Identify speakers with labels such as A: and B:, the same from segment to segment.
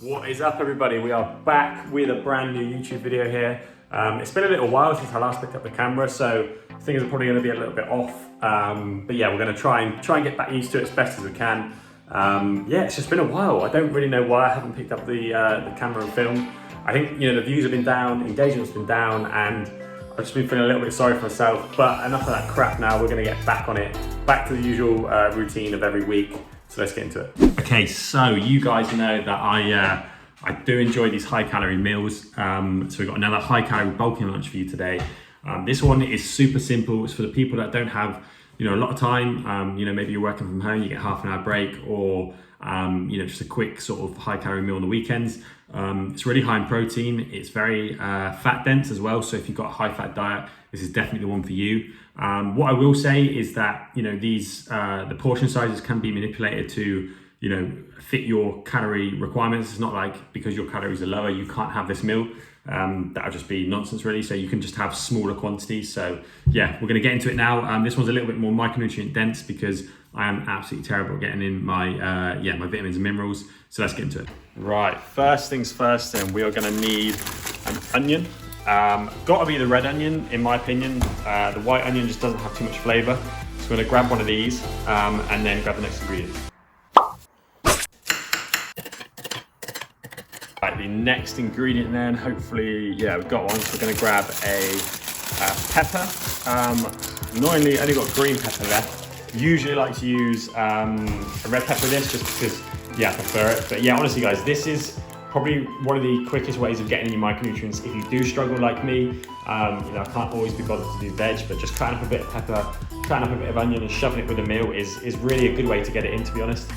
A: What is up, everybody? We are back with a brand new YouTube video here. It's been a little while since I last picked up the camera, so things are probably going to be a little bit off. But yeah, we're going to try and get back used to it as best as we can. Yeah, it's just been a while. I don't really know why I haven't picked up the camera and film. I think the views have been down, engagement's been down, and I've just been feeling a little bit sorry for myself. But enough of that crap now. We're going to get back on it, back to the usual routine of every week. So let's get into it. Okay, so you guys know that I do enjoy these high calorie meals. So we've got another high calorie bulking lunch for you today. This one is super simple. It's for the people that don't have a lot of time. Maybe you're working from home, you get half an hour break, or just a quick sort of high calorie meal on the weekends. It's really high in protein. It's very fat dense as well. So if you've got a high fat diet, this is definitely the one for you. What I will say is that these the portion sizes can be manipulated to fit your calorie requirements. It's not like because your calories are lower you can't have this meal. That would just be nonsense really. So you can just have smaller quantities. So yeah, we're going to get into it now. This one's a little bit more micronutrient dense because I am absolutely terrible at getting in my my vitamins and minerals. So let's get into it. Right, first things first, then we are going to need an onion. Got to be the red onion in my opinion. The white onion just doesn't have too much flavor. So we're going to grab one of these and then grab the next ingredient. Right, the next ingredient then, hopefully, yeah, we've got one. So we're going to grab a pepper. Annoyingly, only got green pepper left. Usually like to use a red pepper with this just because, yeah, I prefer it. But yeah, honestly guys, this is probably one of the quickest ways of getting your micronutrients. If you do struggle like me, I can't always be bothered to do veg, but just cutting up a bit of pepper, cutting up a bit of onion and shoving it with a meal is really a good way to get it in, to be honest.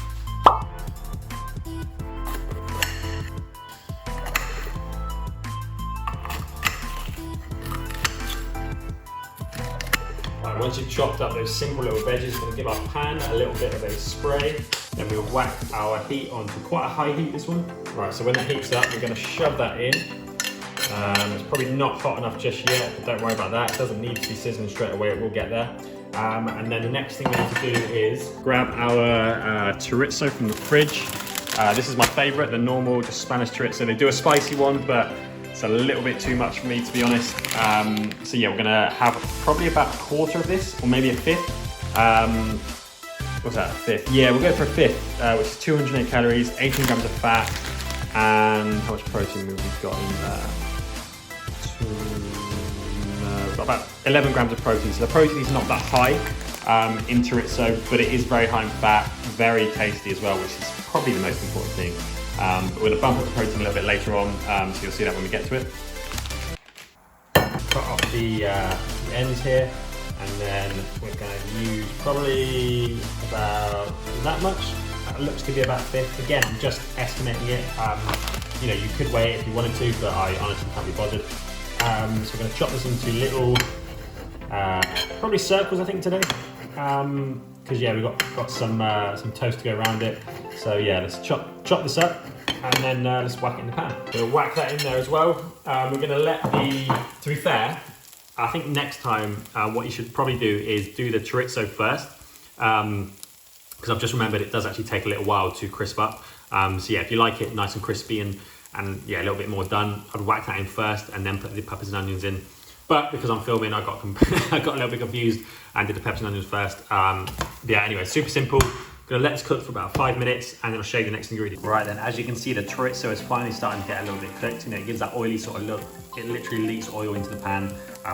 A: Right, once you've chopped up those simple little veggies, we're going to give our pan a little bit of a spray. Then we'll whack our heat onto quite a high heat, this one. Right, so when the heat's up, we're going to shove that in. It's probably not hot enough just yet, but don't worry about that. It doesn't need to be sizzling straight away, it will get there. And then the next thing we need to do is grab our chorizo from the fridge. This is my favorite, the normal, just Spanish chorizo. They do a spicy one, but it's a little bit too much for me, to be honest. So yeah, we're gonna have probably about a quarter of this, or maybe a fifth. What's that, a fifth? Yeah, we'll go for a fifth, which is 208 calories, 18 grams of fat, and how much protein have we got in there? We've got about 11 grams of protein. So the protein is not that high in chorizo, but it is very high in fat, very tasty as well, which is probably the most important thing. But we're gonna bump up the protein a little bit later on, so you'll see that when we get to it. Cut off the ends here. And then we're going to use probably about that much. That looks to be about a fifth. Again, I'm just estimating it. You could weigh it if you wanted to, but I honestly can't be bothered. So we're going to chop this into little, probably circles, I think, today. Because yeah, we've got some toast to go around it. So yeah, let's chop this up, and then let's whack it in the pan. We'll whack that in there as well. We're going to let to be fair, I think next time what you should probably do is do the chorizo first, because I've just remembered it does actually take a little while to crisp up. So yeah, if you like it nice and crispy and yeah, a little bit more done, I'd whack that in first and then put the peppers and onions in. But because I'm filming, I got I got a little bit confused and did the peppers and onions first. Yeah, anyway, super simple. Gonna let this cook for about 5 minutes, and then I'll show you the next ingredient. Right then, as you can see, the chorizo is finally starting to get a little bit cooked. It gives that oily sort of look. It literally leaks oil into the pan,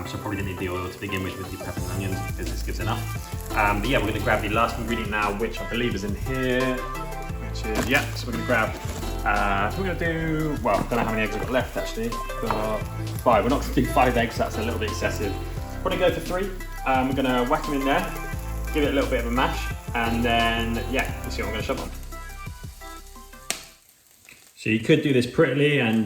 A: so probably didn't need the oil to begin with the peppers and onions, because this gives enough. But yeah, we're gonna grab the last ingredient now, which I believe is in here, which is, yeah, so we're gonna grab, we're gonna do, well, I don't know how many eggs I've got left actually. Got 5, we're not gonna do 5 eggs, that's a little bit excessive. Probably go for 3. We're gonna whack them in there, give it a little bit of a mash, and then, yeah, we'll see what I'm gonna shove on. So you could do this prettily and,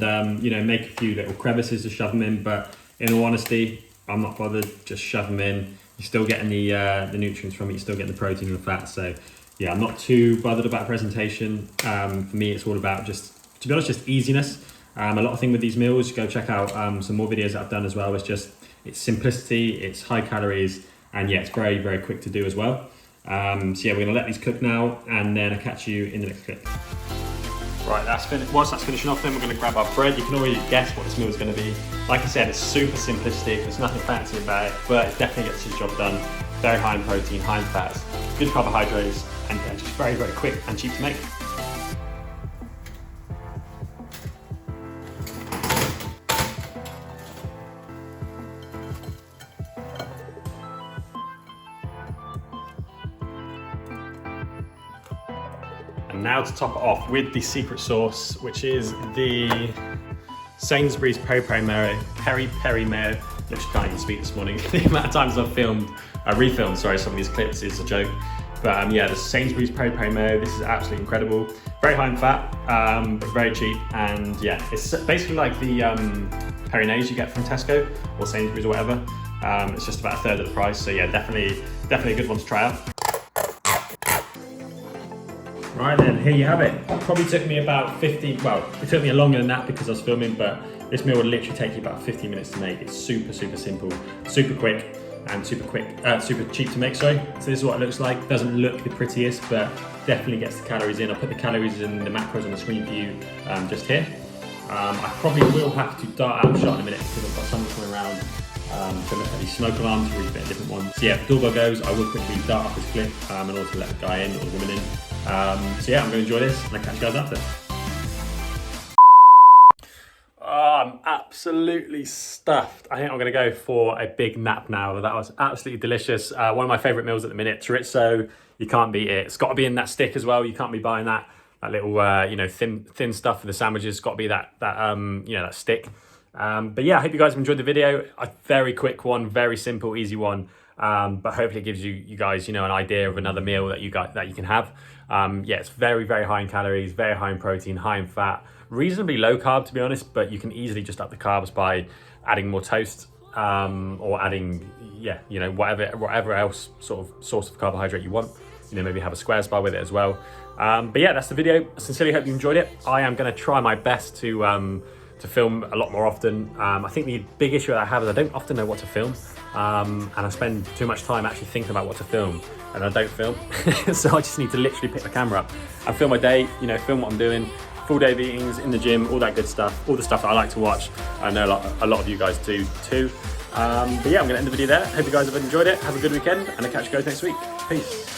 A: make a few little crevices to shove them in, but in all honesty, I'm not bothered, just shove them in. You're still getting the nutrients from it, you're still getting the protein and the fat, so yeah, I'm not too bothered about presentation. For me, it's all about just, to be honest, just easiness. A lot of thing with these meals, go check out some more videos that I've done as well. It's simplicity, it's high calories, and yeah, it's very, very quick to do as well. So yeah, we're gonna let these cook now, and then I'll catch you in the next clip. Right, whilst that's finishing off, then we're going to grab our bread. You can already guess what this meal is going to be. Like I said, it's super simplistic. There's nothing fancy about it, but it definitely gets the job done. Very high in protein, high in fats, good carbohydrates, and yeah, just very, very quick and cheap to make. And now to top it off with the secret sauce, which is the Sainsbury's Peri Peri Mayo. Literally can't even speak this morning. The amount of times I've refilmed, sorry, some of these clips is a joke. But yeah, the Sainsbury's Peri Peri Mayo, this is absolutely incredible. Very high in fat, but very cheap. And yeah, it's basically like the Peri-Nays you get from Tesco or Sainsbury's or whatever. It's just about a third of the price. So yeah, definitely a good one to try out. Right then, here you have it. Probably took me about 50, well, it took me longer than that because I was filming, but this meal would literally take you about 15 minutes to make. It's super, super simple, super quick, and super cheap to make, sorry. So this is what it looks like. Doesn't look the prettiest, but definitely gets the calories in. I'll put the calories and the macros on the screen for you just here. I probably will have to dart out a shot in a minute because I've got someone coming around to look at these smoke alarms to read a bit of different ones. So yeah, if the doorbell goes, I will quickly dart off this clip and also let the guy in or the woman in. So yeah, I'm going to enjoy this and I'll catch you guys after. I'm absolutely stuffed. I think I'm going to go for a big nap now. That was absolutely delicious. One of my favourite meals at the minute. Chorizo, you can't beat it. It's got to be in that stick as well. You can't be buying that little thin stuff for the sandwiches. It's got to be that stick. But yeah, I hope you guys have enjoyed the video. A very quick one, very simple, easy one. But hopefully it gives you guys an idea of another meal that you can have. Yeah, it's very, very high in calories, very high in protein, high in fat, reasonably low carb to be honest, but you can easily just up the carbs by adding more toast or adding whatever else sort of source of carbohydrate you want. Maybe have a squares bar with it as well. But yeah, that's the video. I sincerely hope you enjoyed it. I am going to try my best to film a lot more often. I think the big issue that I have is I don't often know what to film, and I spend too much time actually thinking about what to film, and I don't film. So I just need to literally pick the camera up and film my day, film what I'm doing, full day of eatings, in the gym, all that good stuff, all the stuff that I like to watch. I know a lot of you guys do too. But yeah, I'm gonna end the video there. Hope you guys have enjoyed it. Have a good weekend, and I'll catch you guys next week. Peace.